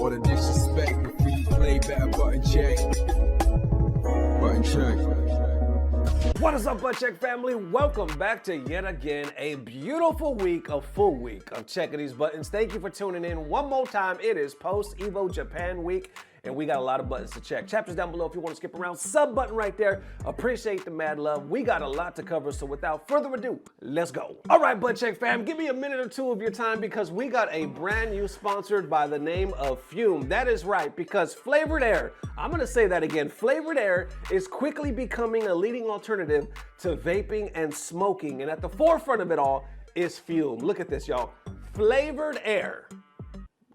All the disrespect, the free play, better button check. Button check. What is up, Butt Check family? Welcome back to yet again a beautiful week, a full week of checking these buttons. Thank you for tuning in one more time. It is post EVO Japan week, and we got a lot of buttons to check. Chapters down below if you want to skip around. Sub button right there. Appreciate the mad love. We got a lot to cover, so without further ado, let's go. All right, Butt Check fam, give me a minute or two of your time because we got a brand new sponsored by the name of Fume. That is right, because flavored air, I'm gonna say that again, flavored air is quickly becoming a leading alternative to vaping and smoking, and at the forefront of it all is Fume. Look at this, y'all. Flavored air.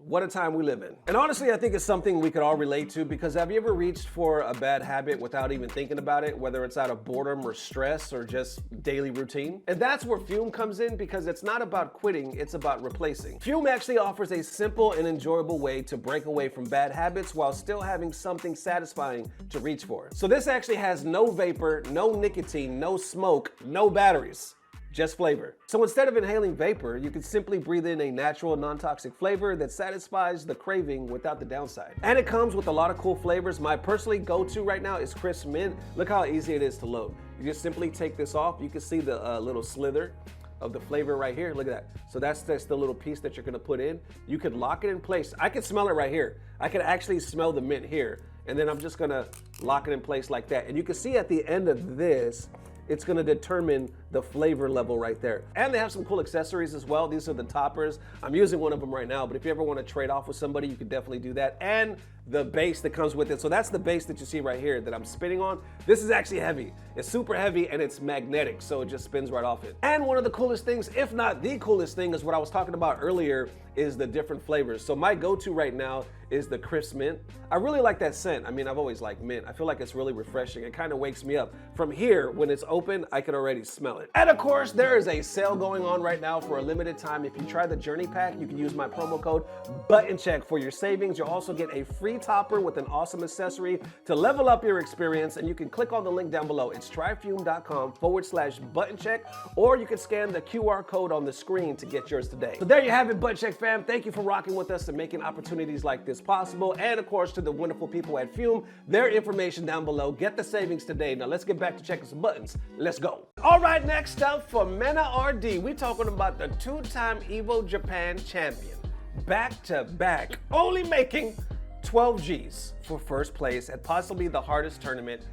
What a time we live in. And honestly, I think it's something we could all relate to, because have you ever reached for a bad habit without even thinking about it, whether it's out of boredom or stress or just daily routine? And that's where Fume comes in, because it's not about quitting, it's about replacing. Fume actually offers a simple and enjoyable way to break away from bad habits while still having something satisfying to reach for. So this actually has no vapor, no nicotine, no smoke, no batteries. Just flavor. So instead of inhaling vapor, you can simply breathe in a natural, non-toxic flavor that satisfies the craving without the downside. And it comes with a lot of cool flavors. My personally go-to right now is crisp mint. Look how easy it is to load. You just simply take this off. You can see the little slither of the flavor right here. Look at that. So that's the little piece that you're gonna put in. You could lock it in place. I can smell it right here. I can actually smell the mint here. And then I'm just gonna lock it in place like that. And you can see at the end of this, it's gonna determine the flavor level right there. And they have some cool accessories as well. These are the toppers. I'm using one of them right now, but if you ever wanna trade off with somebody, you could definitely do that. And the base that comes with it. So that's the base that you see right here that I'm spinning on. This is actually heavy. It's super heavy and it's magnetic, so it just spins right off it. And one of the coolest things, if not the coolest thing, is what I was talking about earlier, is the different flavors. So my go-to right now is the crisp mint. I really like that scent. I mean, I've always liked mint. I feel like it's really refreshing. It kind of wakes me up. From here, when it's open, I can already smell it. And of course, there is a sale going on right now for a limited time. If you try the Journey Pack, you can use my promo code BUTTONCHECK for your savings. You'll also get a free topper with an awesome accessory to level up your experience. And you can click on the link down below. It's tryfume.com/buttoncheck, or you can scan the QR code on the screen to get yours today. So there you have it, Butt Check fam. Thank you for rocking with us and making opportunities like this possible. And of course, to the wonderful people at Fume, their information down below. Get the savings today. Now let's get back to checking some buttons. Let's go. All right, next up for MenaRD, we're talking about the two-time EVO Japan champion. Back to back, only making 12 G's for first place at possibly the hardest tournament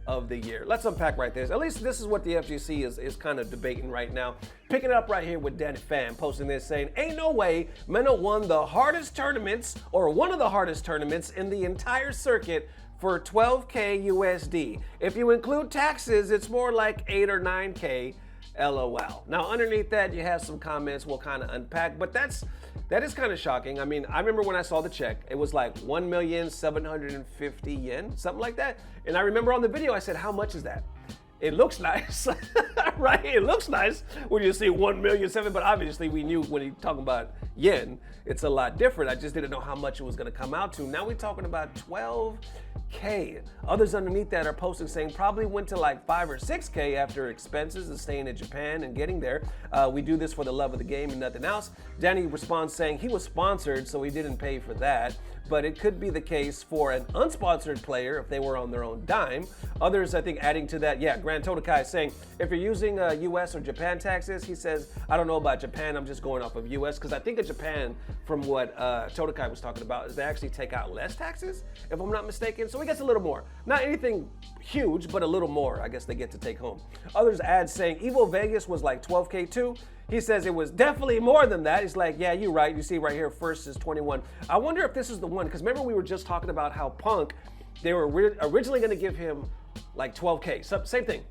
of the year. Let's unpack right there. At least this is what the FGC is kind of debating right now. Picking it up right here with Danny Fan posting this saying, ain't no way Mena won the hardest tournaments, or one of the hardest tournaments in the entire circuit, for 12K USD. If you include taxes, it's more like 8 or 9K. LOL. Now underneath that, you have some comments we'll kind of unpack, but that is kind of shocking. I mean, I remember when I saw the check, it was like 1,750 yen, something like that. And I remember on the video, I said, how much is that? It looks nice, right? It looks nice when you see 1,700,000, but obviously we knew when you're talking about yen, it's a lot different. I just didn't know how much it was gonna come out to. Now we're talking about 12K. Others underneath that are posting saying probably went to like 5 or 6K after expenses and staying in Japan and getting there. We do this for the love of the game and nothing else. Danny responds saying he was sponsored, so he didn't pay for that. But it could be the case for an unsponsored player if they were on their own dime. Others, I think, adding to that, yeah, Grand Totokai is saying, if you're using US or Japan taxes, he says, I don't know about Japan, I'm just going off of US, because I think of Japan, from what Totokai was talking about, is they actually take out less taxes, if I'm not mistaken. So he gets a little more. Not anything huge, but a little more, I guess they get to take home. Others add saying, EVO Vegas was like 12K too. He says it was definitely more than that. He's like, yeah, you're right. You see right here, first is 21. I wonder if this is the one, because remember we were just talking about how Punk, they were originally going to give him like 12K, same thing.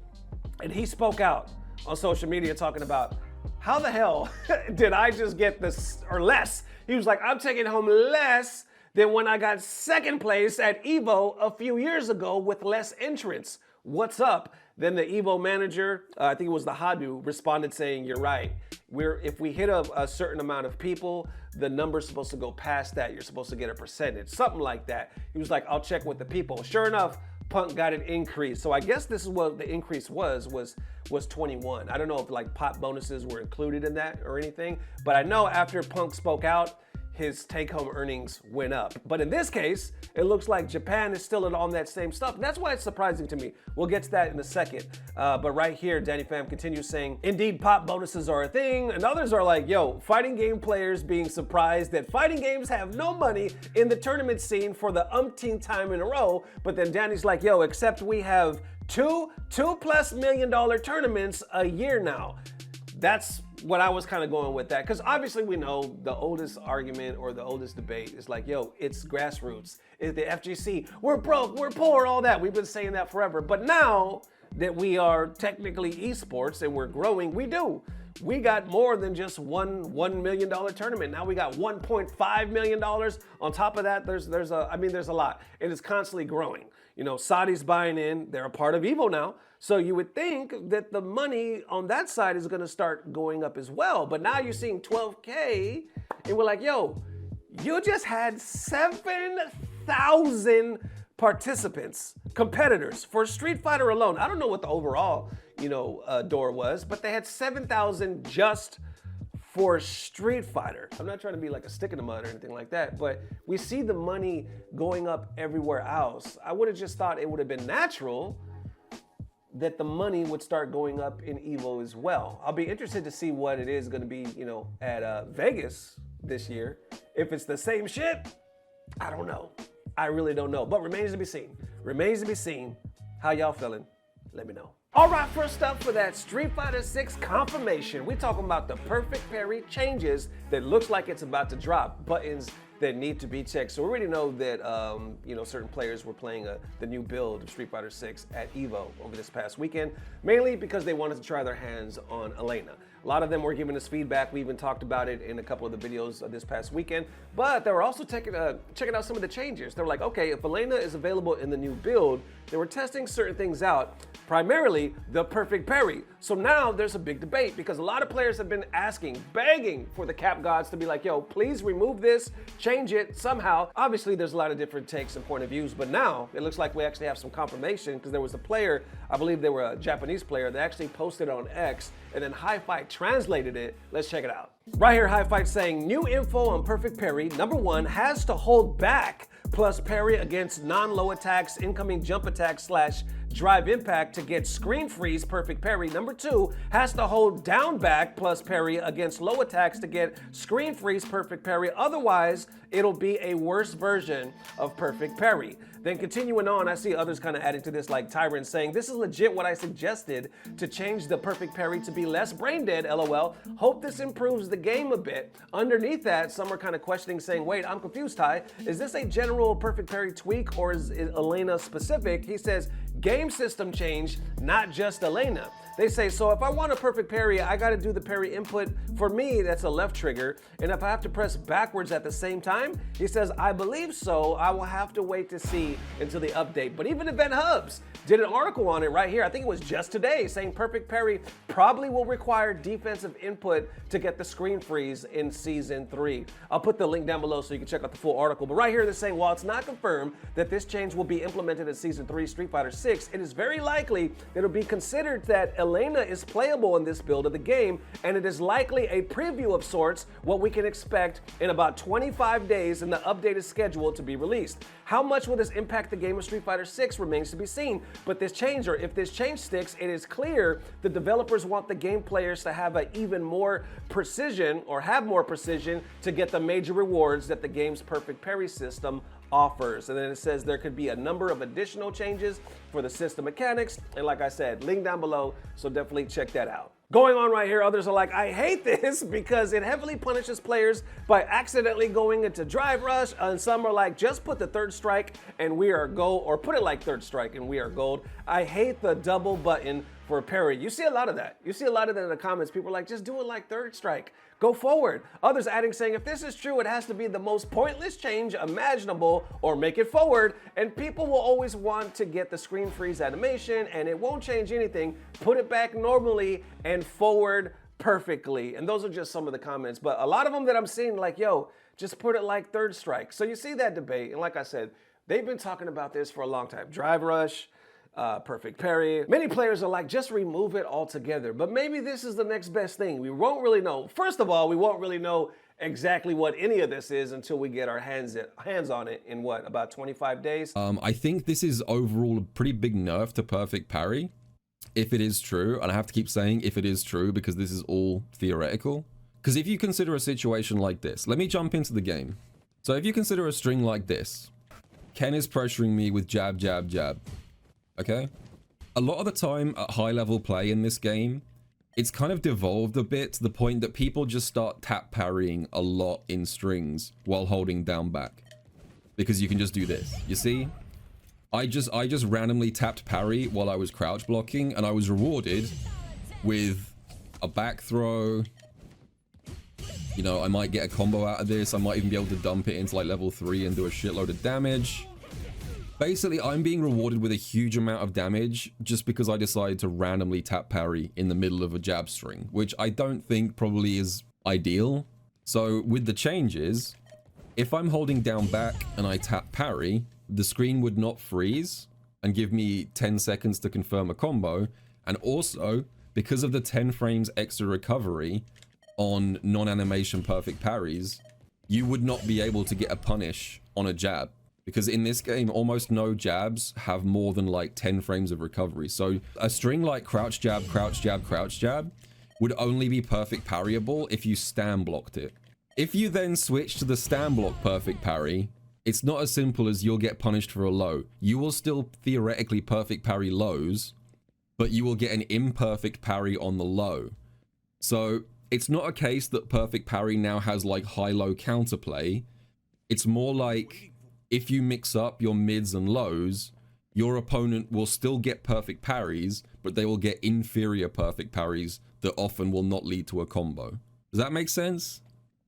And he spoke out on social media talking about, how the hell did I just get this, or less? He was like, I'm taking home less than when I got second place at EVO a few years ago with less entrants. What's up? Then the EVO manager, I think it was the Hadu, responded saying, you're right. If we hit a certain amount of people, the number's supposed to go past that. You're supposed to get a percentage, something like that. He was like, I'll check with the people. Sure enough, Punk got an increase. So I guess this is what the increase was 21. I don't know if like pot bonuses were included in that or anything, but I know after Punk spoke out, his take-home earnings went up. But in this case, it looks like Japan is still on that same stuff. And that's why it's surprising to me. We'll get to that in a second. But right here, Danny Pham continues saying, indeed, pop bonuses are a thing. And others are like, yo, fighting game players being surprised that fighting games have no money in the tournament scene for the umpteenth time in a row. But then Danny's like, yo, except we have $2+ million tournaments a year now. That's what I was kind of going with that, because obviously we know the oldest argument or the oldest debate is like, yo, it's grassroots, it's the FGC, we're broke, we're poor, all that. We've been saying that forever. But now that we are technically esports and we're growing, we got more than just $1 million tournament. Now we got $1.5 million. On top of that, there's a lot, and it's constantly growing. You know, Saudi's buying in, they're a part of EVO now. So you would think that the money on that side is gonna start going up as well. But now you're seeing 12K, and we're like, yo, you just had 7,000 participants, competitors for Street Fighter alone. I don't know what the overall, door was, but they had 7,000 just for Street Fighter. I'm not trying to be like a stick in the mud or anything like that, but we see the money going up everywhere else. I would have just thought it would have been natural that the money would start going up in EVO as well. I'll be interested to see what it is gonna be, at Vegas this year. If it's the same shit, I don't know. I really don't know, but remains to be seen. Remains to be seen. How y'all feeling? Let me know. All right, first up for that Street Fighter 6 confirmation, we're talking about the Perfect Parry changes that looks like it's about to drop. Buttons that need to be checked. So we already know that certain players were playing the new build of Street Fighter 6 at EVO over this past weekend, mainly because they wanted to try their hands on Elena. A lot of them were giving us feedback. We even talked about it in a couple of the videos of this past weekend, but they were also checking out some of the changes. They were like, okay, if Elena is available in the new build, they were testing certain things out, primarily the Perfect Parry. So now there's a big debate because a lot of players have been asking, begging for the Cap Gods to be like, yo, please remove this, change it somehow. Obviously, there's a lot of different takes and point of views, but now it looks like we actually have some confirmation because there was a player, I believe they were a Japanese player, that actually posted on X, and then HiFight translated it. Let's check it out. Right here, HiFight saying, new info on Perfect Parry. Number 1, has to hold back plus parry against non-low attacks, incoming jump attack / drive impact to get screen freeze Perfect Parry. Number 2, has to hold down back plus parry against low attacks to get screen freeze Perfect Parry. Otherwise, it'll be a worse version of Perfect Parry. Then continuing on, I see others kind of adding to this, like Tyrant saying, this is legit what I suggested to change the Perfect Parry to be less brain dead, LOL. Hope this improves the game a bit. Underneath that, some are kind of questioning, saying, wait, I'm confused, Ty. Is this a general Perfect Parry tweak or is it Elena specific? He says, game system change, not just Elena. They say, so if I want a perfect parry, I gotta do the parry input. For me, that's a left trigger. And if I have to press backwards at the same time, he says, I believe so. I will have to wait to see until the update. But even Event Hubs did an article on it right here. I think it was just today, saying perfect parry probably will require defensive input to get the screen freeze in Season 3. I'll put the link down below so you can check out the full article. But right here, they're saying, while it's not confirmed that this change will be implemented in Season 3 Street Fighter 6, it is very likely that it'll be considered that Elena is playable in this build of the game, and it is likely a preview of sorts, what we can expect in about 25 days in the updated schedule to be released. How much will this impact the game of Street Fighter 6 remains to be seen, but this change, or if this change sticks, it is clear the developers want the game players to have even more precision, or have more precision to get the major rewards that the game's Perfect Parry system offers. And then it says there could be a number of additional changes for the system mechanics, and like I said, link down below, so definitely check that out. Going on right here, others are like, I hate this because it heavily punishes players by accidentally going into drive rush, and some are like, just put the third strike and we are gold, or put it like third strike and we are gold. I hate the double button for parry. You see a lot of that. You see a lot of that in the comments. People are like, just do it like third strike. Go forward. Others adding, saying, if this is true, it has to be the most pointless change imaginable, or make it forward, and people will always want to get the screen freeze animation, and it won't change anything. Put it back normally and forward perfectly. And those are just some of the comments, but a lot of them that I'm seeing like, yo, just put it like third strike. So you see that debate, and like I said, they've been talking about this for a long time. Drive rush, perfect parry. Many players are like, just remove it altogether. But maybe this is the next best thing. We won't really know. First of all, we won't really know exactly what any of this is until we get our hands on it in what, about 25 days? I think this is overall a pretty big nerf to Perfect Parry, if it is true. And I have to keep saying if it is true because this is all theoretical. Because if you consider a situation like this, let me jump into the game. So if you consider a string like this, Ken is pressuring me with jab, jab, jab. Okay? A lot of the time at high level play in this game, it's kind of devolved a bit to the point that people just start tap parrying a lot in strings while holding down back. Because you can just do this. You see? I just randomly tapped parry while I was crouch blocking, and I was rewarded with a back throw. You know, I might get a combo out of this. I might even be able to dump it into like level 3 and do a shitload of damage. Basically, I'm being rewarded with a huge amount of damage just because I decided to randomly tap parry in the middle of a jab string, which I don't think probably is ideal. So with the changes, if I'm holding down back and I tap parry, the screen would not freeze and give me 10 seconds to confirm a combo. And also, because of the 10 frames extra recovery on non-animation perfect parries, you would not be able to get a punish on a jab. Because in this game, almost no jabs have more than like 10 frames of recovery. So a string like crouch jab, crouch jab, crouch jab would only be perfect parryable if you stand blocked it. If you then switch to the stand block perfect parry, it's not as simple as you'll get punished for a low. You will still theoretically perfect parry lows, but you will get an imperfect parry on the low. So it's not a case that perfect parry now has like high-low counterplay. It's more like if you mix up your mids and lows, your opponent will still get perfect parries, but they will get inferior perfect parries that often will not lead to a combo. Does that make sense?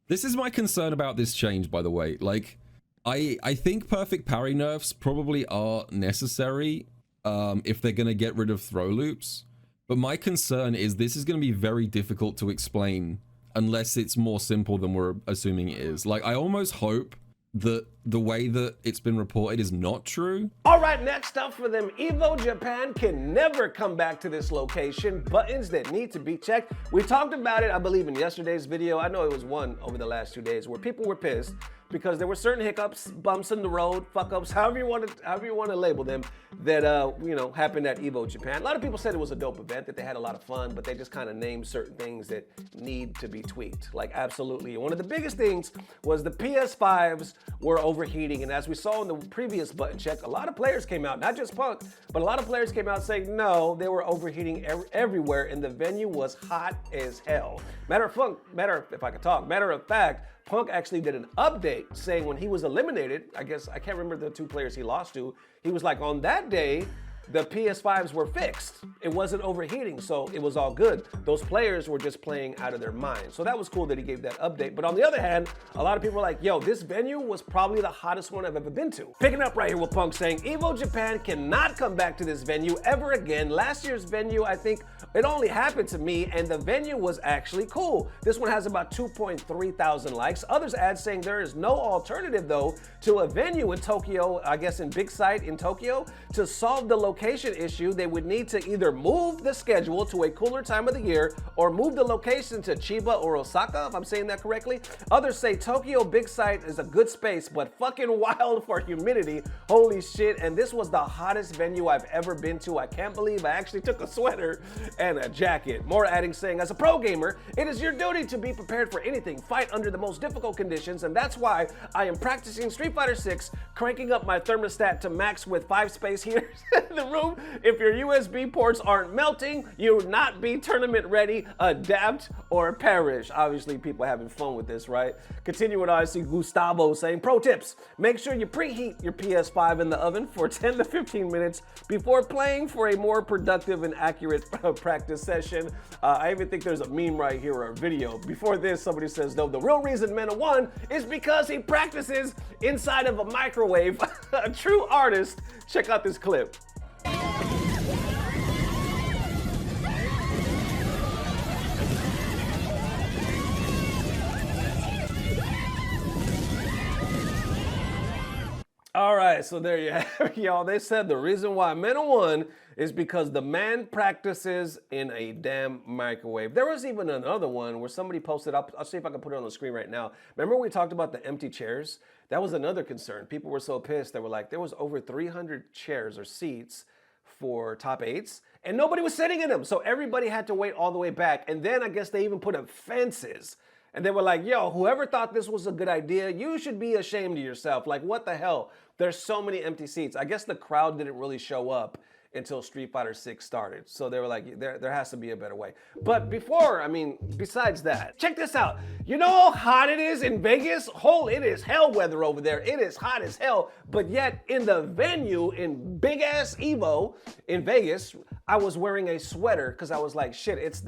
This is my concern about this change, by the way. Like, I think perfect parry nerfs probably are necessary if they're going to get rid of throw loops. But my concern is this is going to be very difficult to explain unless it's more simple than we're assuming it is. Like, I almost hope that the way that it's been reported is not true. All right, next up for them, EVO Japan can never come back to this location. Buttons that need to be checked. We talked about it, I believe, in yesterday's video. I know it was one over the last 2 days where people were pissed because there were certain hiccups, bumps in the road, fuck ups, however you want to label them, that you know, happened at EVO Japan. A lot of people said it was a dope event, that they had a lot of fun, but they just kind of named certain things that need to be tweaked. Like, absolutely. One of the biggest things was the PS5s were overheating, and as we saw in the previous button check, a lot of players came out, not just Punk, but a lot of players came out saying no, they were overheating everywhere, and the venue was hot as hell. Matter of fact, Punk actually did an update saying when he was eliminated, I guess, I can't remember the 2 players he lost to, he was like, on that day, the PS5s were fixed. It wasn't overheating, so it was all good. Those players were just playing out of their minds. So that was cool that he gave that update. But on the other hand, a lot of people were like, yo, this venue was probably the hottest one I've ever been to. Picking up right here with Punk saying, EVO Japan cannot come back to this venue ever again. Last year's venue, I think it only happened to me, and the venue was actually cool. This one has about 2.3 thousand likes. Others add saying there is no alternative, though, to a venue in Tokyo, I guess in Big Sight in Tokyo, to solve the location issue. They would need to either move the schedule to a cooler time of the year or move the location to Chiba or Osaka, if I'm saying that correctly. Others say Tokyo Big Sight is a good space, but fucking wild for humidity. Holy shit. And this was the hottest venue I've ever been to. I can't believe I actually took a sweater and a jacket. More adding saying, as a pro gamer, it is your duty to be prepared for anything, fight under the most difficult conditions, and that's why I am practicing Street Fighter 6, cranking up my thermostat to max with 5 space heaters in the room. If your USB ports aren't melting, you will not be tournament ready. Adapt or perish. Obviously, people are having fun with this, right? Continuing on, I see Gustavo saying, pro tips, make sure you preheat your PS5 in the oven for 10 to 15 minutes before playing for a more productive and accurate practice session. I even think there's a meme right here or a video. Before this, somebody says, though, the real reason Mena won is because he practices inside of a microwave. A true artist. Check out this clip. All right, so there you have it, y'all. They said the reason why Mena won is because the man practices in a damn microwave. There was even another one where somebody posted up. I'll see if I can put it on the screen right now. Remember we talked about the empty chairs? That was another concern. People were so pissed. They were like, there was over 300 chairs or seats for top 8s, and nobody was sitting in them. So everybody had to wait all the way back. And then I guess they even put up fences. And they were like, yo, whoever thought this was a good idea, you should be ashamed of yourself. Like, what the hell? There's so many empty seats. I guess the crowd didn't really show up until Street Fighter 6 started. So they were like, there has to be a better way. But besides that, check this out. You know how hot it is in Vegas? It is hell weather over there. It is hot as hell. But yet in the venue in big ass EVO in Vegas, I was wearing a sweater because I was like, shit, it's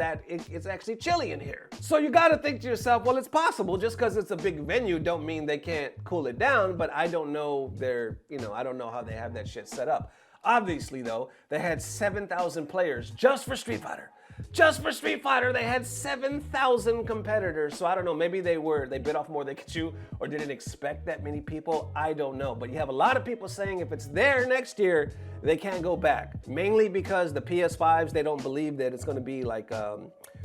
actually chilly in here. So you got to think to yourself, well, it's possible. Just because it's a big venue don't mean they can't cool it down. But I don't know I don't know how they have that shit set up. Obviously, though, they had 7,000 players just for Street Fighter. Just for Street Fighter, they had 7,000 competitors. So I don't know, maybe they bit off more than they could chew or didn't expect that many people. I don't know. But you have a lot of people saying if it's there next year, they can't go back. Mainly because the PS5s, they don't believe that it's going to be like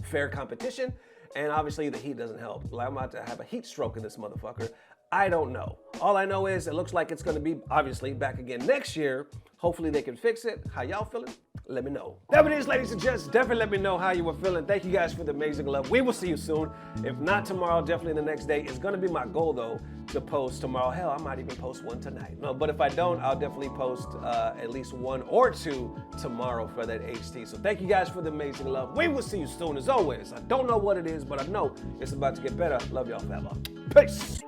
fair competition. And obviously the heat doesn't help. I'm about to have a heat stroke in this motherfucker. I don't know. All I know is it looks like it's going to be, obviously, back again next year. Hopefully they can fix it. How y'all feeling? Let me know. That it is, ladies and gents. Definitely let me know how you were feeling. Thank you guys for the amazing love. We will see you soon. If not tomorrow, definitely the next day. It's going to be my goal, though, to post tomorrow. Hell, I might even post one tonight. No, but if I don't, I'll definitely post at least 1 or 2 tomorrow for that HT. So thank you guys for the amazing love. We will see you soon, as always. I don't know what it is, but I know it's about to get better. Love y'all, fella. Peace.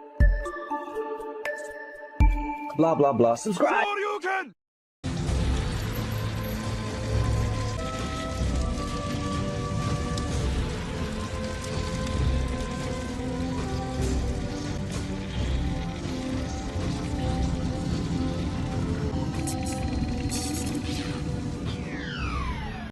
Blah, blah, blah. Subscribe.